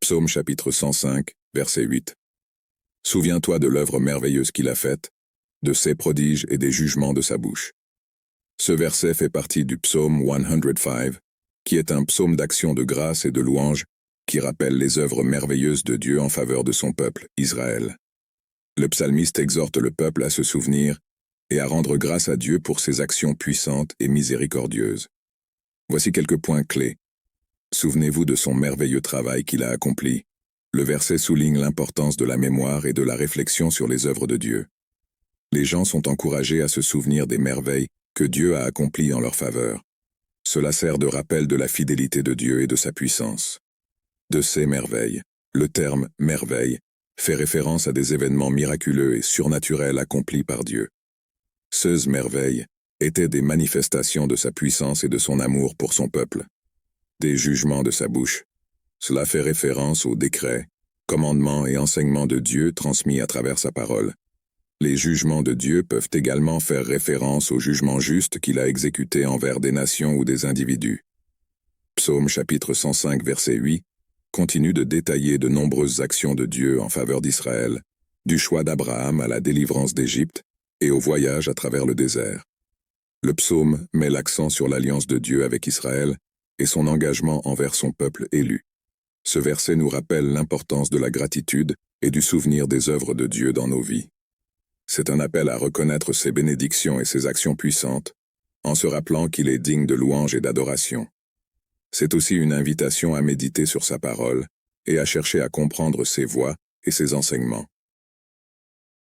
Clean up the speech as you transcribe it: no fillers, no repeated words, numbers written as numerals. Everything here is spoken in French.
Psaume chapitre 105, verset 8. Souviens-toi de l'œuvre merveilleuse qu'il a faite, de ses prodiges et des jugements de sa bouche. Ce verset fait partie du psaume 105, qui est un psaume d'action de grâce et de louange qui rappelle les œuvres merveilleuses de Dieu en faveur de son peuple, Israël. Le psalmiste exhorte le peuple à se souvenir et à rendre grâce à Dieu pour ses actions puissantes et miséricordieuses. Voici quelques points clés. Souvenez-vous de son merveilleux travail qu'il a accompli. Le verset souligne l'importance de la mémoire et de la réflexion sur les œuvres de Dieu. Les gens sont encouragés à se souvenir des merveilles que Dieu a accomplies en leur faveur. Cela sert de rappel de la fidélité de Dieu et de sa puissance. De ces merveilles, le terme « merveille » fait référence à des événements miraculeux et surnaturels accomplis par Dieu. Ces merveilles étaient des manifestations de sa puissance et de son amour pour son peuple. Des jugements de sa bouche. Cela fait référence aux décrets, commandements et enseignements de Dieu transmis à travers sa parole. Les jugements de Dieu peuvent également faire référence aux jugements justes qu'il a exécutés envers des nations ou des individus. Psaume chapitre 105 verset 8 continue de détailler de nombreuses actions de Dieu en faveur d'Israël, du choix d'Abraham à la délivrance d'Égypte et au voyage à travers le désert. Le psaume met l'accent sur l'alliance de Dieu avec Israël et son engagement envers son peuple élu. Ce verset nous rappelle l'importance de la gratitude et du souvenir des œuvres de Dieu dans nos vies. C'est un appel à reconnaître ses bénédictions et ses actions puissantes, en se rappelant qu'il est digne de louange et d'adoration. C'est aussi une invitation à méditer sur sa parole et à chercher à comprendre ses voies et ses enseignements.